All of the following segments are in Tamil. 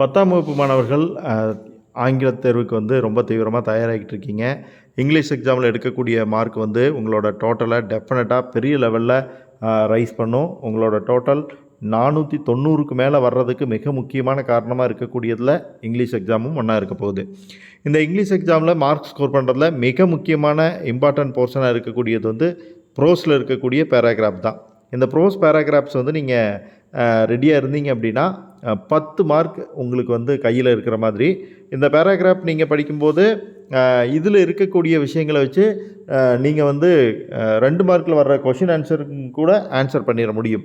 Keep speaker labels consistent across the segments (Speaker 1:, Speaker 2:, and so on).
Speaker 1: 10ஆம் வகுப்பு மாணவர்கள் ஆங்கிலத் தேர்வுக்கு வந்து ரொம்ப தீவிரமாக தயாராகிட்டு இருக்கீங்க. இங்கிலீஷ் எக்ஸாமில் எடுக்கக்கூடிய மார்க் வந்து உங்களோட டோட்டலை டெஃபினட்டாக பெரிய லெவலில் ரைஸ் பண்ணும். உங்களோட டோட்டல் 490க்கு மேலே வர்றதுக்கு மிக முக்கியமான காரணமாக இருக்கக்கூடியதில் இங்கிலீஷ் எக்ஸாமும் ஒன்றா இருக்க போகுது. இந்த இங்கிலீஷ் எக்ஸாமில் மார்க் ஸ்கோர் பண்ணுறதுல மிக முக்கியமான இம்பார்ட்டன்ட் போர்ஷனாக இருக்கக்கூடியது வந்து ப்ரோஸில் இருக்கக்கூடிய பேராகிராஃப் தான். இந்த ப்ரோஸ் பேராகிராஃப்ஸ் வந்து நீங்கள் ரெடியாக இருந்தீங்க அப்படின்னா 10 மார்க் உங்களுக்கு வந்து கையில் இருக்கிற மாதிரி. இந்த பேராகிராஃப் நீங்கள் படிக்கும்போது இதில் இருக்கக்கூடிய விஷயங்களை வச்சு நீங்கள் வந்து 2 மார்க்கில் வர்ற கொஷின் ஆன்சருக்கும் கூட ஆன்சர் பண்ணிட முடியும்.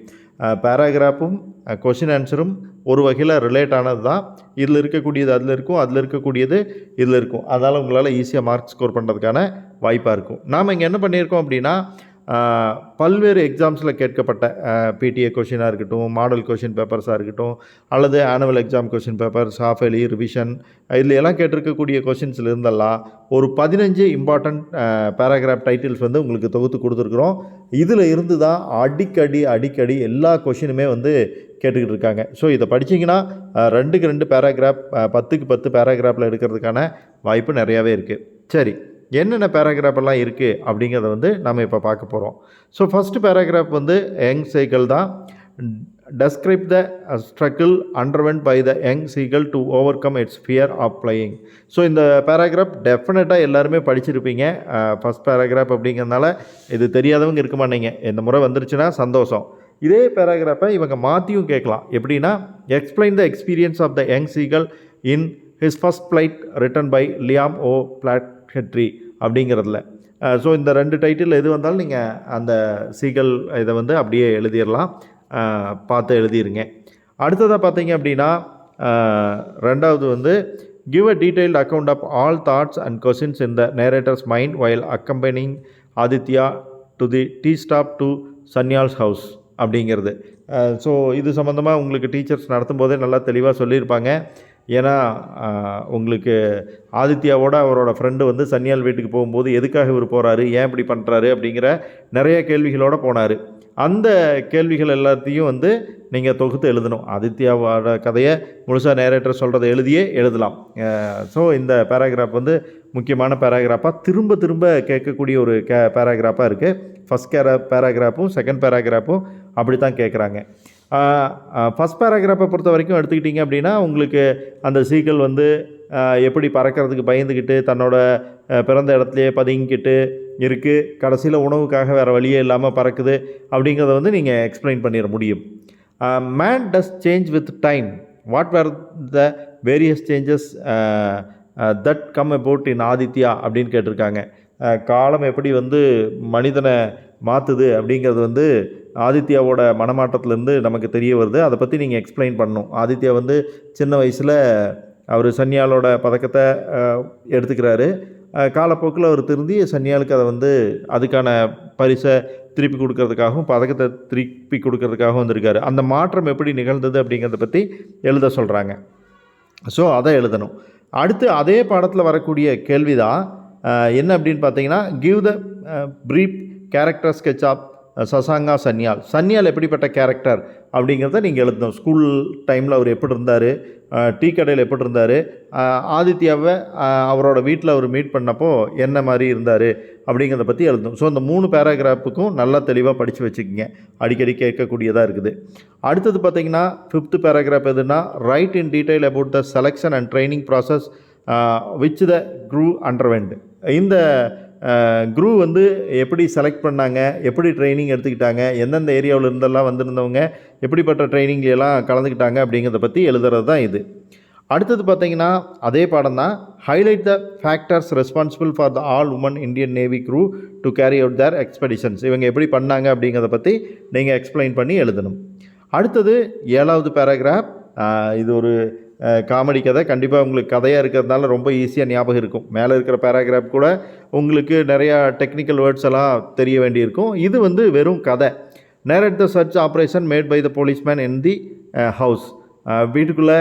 Speaker 1: பேராகிராஃபும் கொஷின் ஆன்சரும் ஒரு வகையில் ரிலேட் ஆனது தான். இதில் இருக்கக்கூடியது அதில் இருக்கும், அதில் இருக்கக்கூடியது இதில் இருக்கும். அதனால் உங்களால் ஈஸியாக மார்க் ஸ்கோர் பண்ணுறதுக்கான வாய்ப்பாக இருக்கும். நாம் இங்கே என்ன பண்ணியிருக்கோம் அப்படின்னா, பல்வேறு எக்ஸாம்ஸில் கேட்கப்பட்ட பிடிஏ கொஷினாக இருக்கட்டும், மாடல் கொஷின் பேப்பர்ஸாக இருக்கட்டும், அல்லது annual exam question papers, half yearly revision, இதில் எல்லாம் கேட்டிருக்கக்கூடிய கொஷின்ஸில் இருந்தெல்லாம் ஒரு 15 இம்பார்ட்டண்ட் பேராகிராஃப் டைட்டில்ஸ் வந்து உங்களுக்கு தொகுத்து கொடுத்துருக்குறோம். இதில் இருந்து தான் அடிக்கடி எல்லா கொஷினுமே வந்து கேட்டுக்கிட்டு இருக்காங்க. ஸோ இதை படிச்சிங்கன்னா 2க்கு 2 பேராகிராஃப், 10க்கு 10 பேராகிராஃபில் எடுக்கிறதுக்கான வாய்ப்பு நிறையாவே இருக்குது. சரி, என்னென்ன பேராகிராஃப் எல்லாம் இருக்குது அப்படிங்கிறத வந்து நம்ம இப்போ பார்க்க போகிறோம். ஸோ ஃபஸ்ட்டு பேராகிராஃப் வந்து யங் சீகல் தான். Describe the struggle underwent by the young seagull to overcome its fear of flying. So இந்த பேராகிராஃப் டெஃபினட்டாக எல்லாருமே படிச்சிருப்பீங்க. ஃபஸ்ட் பேராகிராஃப் அப்படிங்கிறதுனால இது தெரியாதவங்க இருக்க மாட்டீங்க. இந்த முறை வந்துருச்சுன்னா சந்தோஷம். இதே பேராகிராஃபை இவங்க மாற்றியும் கேட்கலாம். எப்படின்னா, explain the experience of the young seagull in his first flight written by Liam O Flaherty அப்படிங்கிறதுல. ஸோ இந்த 2 டைட்டில் எது வந்தாலும் நீங்கள் அந்த சீகல் இதை வந்து அப்படியே எழுதிடலாம். பார்த்து எழுதிருங்க. அடுத்ததாக பார்த்தீங்க அப்படின்னா, 2வது வந்து give a detailed account of all thoughts and questions in the narrator's mind while accompanying Aditya to the tea stop to Sanyal's house அப்படிங்கிறது. ஸோ இது சம்மந்தமாக உங்களுக்கு டீச்சர்ஸ் நடத்தும் போதே நல்லா தெளிவாக சொல்லியிருப்பாங்க. ஏன்னா உங்களுக்கு ஆதித்யாவோட அவரோட ஃப்ரெண்டு வந்து சன்யால் வீட்டுக்கு போகும்போது எதுக்காக இவர் போகிறாரு, ஏன் இப்படி பண்ணுறாரு அப்படிங்கிற நிறைய கேள்விகளோடு போனார். அந்த கேள்விகள் எல்லாத்தையும் வந்து நீங்கள் தொகுத்து எழுதணும். ஆதித்யாவோட கதையை முழுசாக நேரேட்டர் சொல்கிறத எழுதியே எழுதலாம். ஸோ இந்த பேராகிராஃப் வந்து முக்கியமான பேராகிராஃபாக திரும்ப கேட்கக்கூடிய ஒரு பேராகிராஃபாக இருக்குது. ஃபஸ்ட் பேராகிராஃபும் செகண்ட் பேராகிராஃபும் அப்படி தான் கேட்குறாங்க. ஃபஸ்ட் பேராகிராஃபை பொறுத்த வரைக்கும் எடுத்துக்கிட்டிங்க அப்படின்னா, உங்களுக்கு அந்த சீகல் வந்து எப்படி பறக்கிறதுக்கு பயந்துக்கிட்டு தன்னோட பிறந்த இடத்துலையே பதுங்கிக்கிட்டு இருக்குது, கடைசியில் உணவுக்காக வேறு வழியே இல்லாமல் பறக்குது அப்படிங்கிறத வந்து நீங்கள் எக்ஸ்பிளைன் பண்ணிட முடியும். Man does change with time, what were the various changes that come about in Aditya அப்படின்னு கேட்டிருக்காங்க. காலம் எப்படி வந்து மனிதனை மாற்றுது அப்படிங்கிறது வந்து ஆதித்யாவோட மனமாற்றத்துலேருந்து நமக்கு தெரிய வருது. அதை பற்றி நீங்கள் எக்ஸ்பிளைன் பண்ணணும். ஆதித்யா வந்து சின்ன வயசில் அவர் சன்யாலோட பதக்கத்தை எடுத்துக்கிறாரு. காலப்போக்கில் அவர் திருந்தி சன்யாலுக்கு அதை வந்து அதுக்கான பரிசை திருப்பி கொடுக்கறதுக்காகவும் பதக்கத்தை திருப்பி கொடுக்கறதுக்காகவும் வந்திருக்காரு. அந்த மாற்றம் எப்படி நிகழ்ந்தது அப்படிங்கிறத பற்றி எழுத சொல்கிறாங்க. ஸோ அதை எழுதணும். அடுத்து அதே பாடத்தில் வரக்கூடிய கேள்வி தான் என்ன அப்படின்னு பார்த்தீங்கன்னா, give the brief character sketch of Sasanka Sanyal. Sanyal எப்படிப்பட்ட கேரக்டர் அப்படிங்கிறத நீங்கள் எழுதணும். ஸ்கூல் டைமில் அவர் எப்படி இருந்தார், டீ கடையில் எப்படி இருந்தார், ஆதித்யாவை அவரோட வீட்டில் அவர் மீட் பண்ணப்போ என்ன மாதிரி இருந்தார் அப்படிங்கிறத பற்றி எழுதணும். ஸோ இந்த 3 பேராகிராஃபுக்கும் நல்லா தெளிவாக படித்து வச்சுக்கிங்க. அடிக்கடி கேட்கக்கூடியதாக இருக்குது. அடுத்தது பார்த்திங்கன்னா 5th பேராகிராஃப் எதுனா, right in detail about the selection and training process which the crew underwent. இந்த குரூ வந்து எப்படி செலக்ட் பண்ணாங்க, எப்படி ட்ரைனிங் எடுத்துக்கிட்டாங்க, எந்தெந்த ஏரியாவில் இருந்தெல்லாம் வந்திருந்தவங்க எப்படிப்பட்ட ட்ரைனிங்லாம் கலந்துக்கிட்டாங்க அப்படிங்கிறத பற்றி எழுதுறது தான் இது. அடுத்தது பார்த்திங்கன்னா அதே பாடம் தான். Highlight the factors responsible for the all women Indian Navy crew to carry out their expeditions. இவங்க எப்படி பண்ணாங்க அப்படிங்கிறத பற்றி நீங்கள் எக்ஸ்பிளைன் பண்ணி எழுதணும். அடுத்தது 7வது பேராகிராஃப். இது ஒரு காமெடி கதை. கண்டிப்பாக உங்களுக்கு கதையாக இருக்கிறதுனால ரொம்ப ஈஸியாக ஞாபகம் இருக்கும். மேலே இருக்கிற பேராகிராஃப் கூட உங்களுக்கு நிறையா டெக்னிக்கல் வேர்ட்ஸ் எல்லாம் தெரிய வேண்டியிருக்கும். இது வந்து வெறும் கதை. Narrate the search operation made by the policeman in the house. வீட்டுக்குள்ளே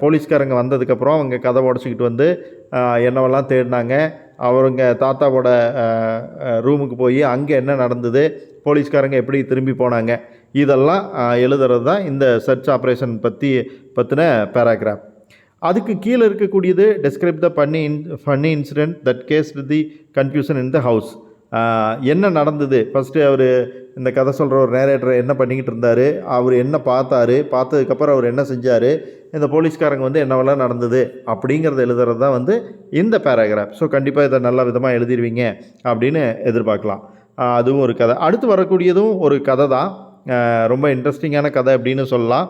Speaker 1: போலீஸ்காரங்க வந்ததுக்கப்புறம் அவங்க கதை உடச்சிக்கிட்டு வந்து என்னவெல்லாம் தேடினாங்க, அவருங்க தாத்தாவோட ரூமுக்கு போய் அங்கே என்ன நடந்தது, போலீஸ்காரங்க எப்படி திரும்பி போனாங்க, இதெல்லாம் எழுதுறது தான் இந்த சர்ச் ஆப்ரேஷன் பற்றின பேராகிராஃப். அதுக்கு கீழே இருக்கக்கூடியது describe the funny incident that caused the confusion in the house. என்ன நடந்தது ஃபஸ்ட்டு அவர் இந்த கதை சொல்கிற ஒரு நேரேட்டர் என்ன பண்ணிக்கிட்டு இருந்தார், அவர் என்ன பார்த்தாரு, பார்த்ததுக்கப்புறம் அவர் என்ன செஞ்சார், இந்த போலீஸ்காரங்க வந்து என்னவெல்லாம் நடந்தது அப்படிங்கிறத எழுதுறது தான் வந்து இந்த பேராகிராஃப். ஸோ கண்டிப்பாக இதை நல்ல விதமாக எழுதிடுவீங்க அப்படின்னு எதிர்பார்க்கலாம். அதுவும் ஒரு கதை. அடுத்து வரக்கூடியதும் ஒரு கதை தான், ரொம்ப இன்ட்ரெஸ்டிங்கான கதை அப்படின்னு சொல்லலாம்.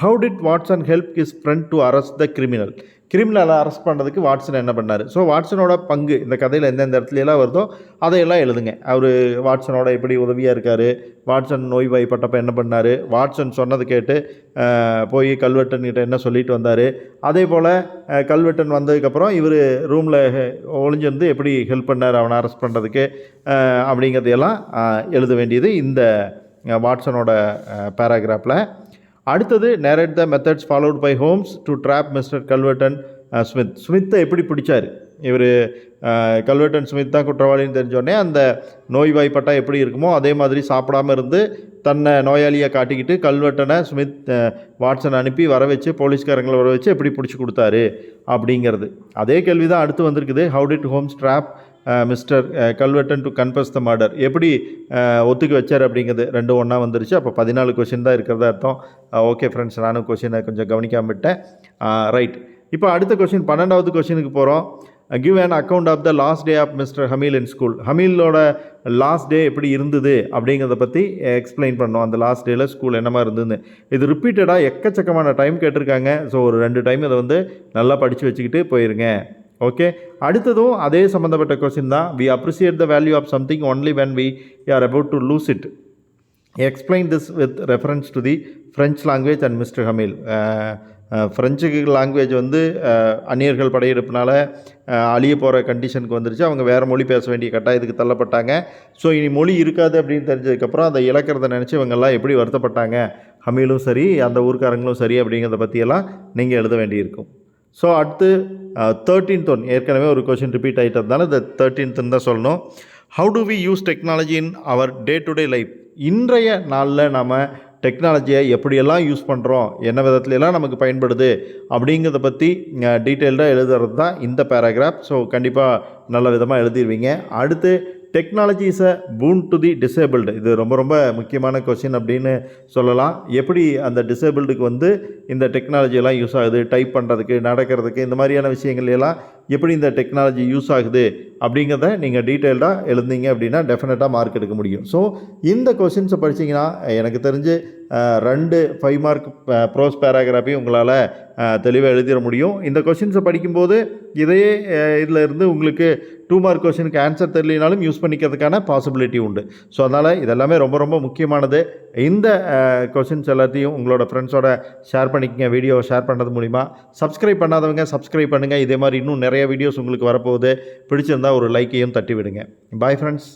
Speaker 1: How did Watson help his friend to arrest the criminal. கிரிமினலை அரெஸ்ட் பண்ணுறதுக்கு வாட்சன் என்ன பண்ணார். ஸோ வாட்சனோட பங்கு இந்த கதையில் எந்தெந்த இடத்துலலாம் வருதோ அதையெல்லாம் எழுதுங்க. அவர் வாட்சனோட எப்படி உதவியாக இருக்கார், வாட்சன் நோய்வாய்ப்பட்டப்போ என்ன பண்ணார், வாட்சன் சொன்னது கேட்டு போய் கல்வெட்டன்கிட்ட என்ன சொல்லிட்டு வந்தார், அதே போல் கல்வெட்டன் வந்ததுக்கப்புறம் இவர் ரூமில் ஒளிஞ்சிருந்து எப்படி ஹெல்ப் பண்ணார் அவனை அரெஸ்ட் பண்ணுறதுக்கு அப்படிங்கிறதையெல்லாம் எழுத வேண்டியது இந்த வாட்சனோட பேராகிராஃபில். அடுத்தது narrate the methods followed by Holmes to trap mister Culverton Smith. ஸ்மித்தை எப்படி பிடிச்சார் இவர், கல்வெட்டன் ஸ்மித் தான் குற்றவாளின்னு தெரிஞ்சோடனே அந்த நோய்வாய்ப்பட்டால் எப்படி இருக்குமோ அதே மாதிரி சாப்பிடாமல் இருந்து தன்னை நோயாளியாக காட்டிக்கிட்டு கல்வெட்டனை ஸ்மித் வாட்சன் அனுப்பி வர வச்சு போலீஸ்காரங்களை வர வச்சு எப்படி பிடிச்சி கொடுத்தாரு அப்படிங்கிறது. அதே கேள்வி தான் அடுத்து வந்திருக்குது. How did Holmes trap mister Culverton to confess the murder. எப்படி ஒத்துக்க வச்சார் அப்படிங்கிறது ரெண்டும் ஒன்றா வந்துருச்சு. அப்போ 14 கொஷின் தான் இருக்கிறதா அர்த்தம். ஓகே ஃப்ரெண்ட்ஸ், நானும் கொஷினை கொஞ்சம் கவனிக்காம விட்டேன். ரைட், இப்போ அடுத்த கொஷின் 12வது கொஷினுக்கு போகிறோம். Give an account of the last day of mister Hamel in school. ஹமீலோட லாஸ்ட் டே எப்படி இருந்தது அப்படிங்கிறத பற்றி எக்ஸ்பிளைன் பண்ணோம். அந்த லாஸ்ட் டேயில் ஸ்கூல் என்னமா இருந்ததுன்னு. இது ரிப்பீட்டடாக எக்கச்சக்கமான டைம் கேட்டிருக்காங்க. ஸோ ஒரு 2 டைம் இதை வந்து நல்லா படித்து வச்சுக்கிட்டு போயிருங்க. ஓகே, அடுத்ததும் அதே சம்மந்தப்பட்ட கொஸ்டின் தான். We appreciate the value of something only when we are about to lose it. Explain this with reference to the French language and mister Hamel. French language வந்து அந்நியர்கள் படையெடுப்புனால அழிய போகிற கண்டிஷனுக்கு வந்துருச்சு. அவங்க வேறு மொழி பேச வேண்டிய கட்டாயத்துக்கு தள்ளப்பட்டாங்க. ஸோ இனி மொழி இருக்காது அப்படின்னு தெரிஞ்சதுக்கப்புறம் அதை இழக்கிறத நினச்சி இவங்கெல்லாம் எப்படி வருத்தப்பட்டாங்க, ஹமீலும் சரி அந்த ஊர்க்காரங்களும் சரி அப்படிங்கிறத பற்றியெல்லாம் நீங்கள் எழுத வேண்டியிருக்கும். ஸோ அடுத்து 13th ஒன், ஏற்கனவே ஒரு கொஷின் ரிப்பீட் ஆகிட்டதுனால இந்த 13th தான் சொல்லணும். How do we use technology in our day to day life. இன்றைய நாளில் நம்ம டெக்னாலஜியை எப்படியெல்லாம் யூஸ் பண்ணுறோம், என்ன விதத்துலலாம் நமக்கு பயன்படுது அப்படிங்கிறத பற்றி டீட்டெயில்டாக எழுதுறது தான் இந்த பேராகிராஃப். ஸோ கண்டிப்பாக நல்ல விதமாக எழுதிடுவீங்க. அடுத்து technology is a பூன் to the disabled. இது ரொம்ப ரொம்ப முக்கியமான கொஸ்டின் அப்படின்னு சொல்லலாம். எப்படி அந்த டிசேபிள்டுக்கு வந்து இந்த டெக்னாலஜியெல்லாம் யூஸ் ஆகுது, டைப் பண்ணுறதுக்கு, நடக்கிறதுக்கு, இந்த மாதிரியான விஷயங்கள் எல்லாம் எப்படி இந்த டெக்னாலஜி யூஸ் ஆகுது அப்படிங்கிறத நீங்கள் டீட்டெயில்டாக எழுதிங்க அப்படின்னா டெஃபினட்டாக மார்க் எடுக்க முடியும். ஸோ இந்த கொஸ்டின்ஸை படிச்சிங்கன்னா எனக்கு தெரிஞ்சு 2 5 மார்க் ப்ரோஸ் பேராகிராஃபையும் உங்களால் தெளிவாக எழுதிட முடியும். இந்த கொஸ்டின்ஸை படிக்கும்போது இதையே இதில் இருந்து உங்களுக்கு 2 மார்க் கொஸ்டினுக்கு ஆன்சர் தெரியலனாலும் யூஸ் பண்ணிக்கிறதுக்கான பாசிபிலிட்டி உண்டு. ஸோ அதனால் இதெல்லாமே ரொம்ப ரொம்ப முக்கியமானது. இந்த கொஸ்டின்ஸ் எல்லாத்தையும் உங்களோட ஃப்ரெண்ட்ஸோட ஷேர் பண்ணிக்கங்க. வீடியோவை ஷேர் பண்ணுறது மூலிமா. சப்ஸ்கிரைப் பண்ணாதவங்க சப்ஸ்கிரைப் பண்ணுங்கள். இதே மாதிரி இன்னும் நிறைய வீடியோஸ் உங்களுக்கு வரப்போகுது. பிடிச்சிருந்தால் ஒரு லைக்கையும் தட்டி விடுங்க. Bye friends.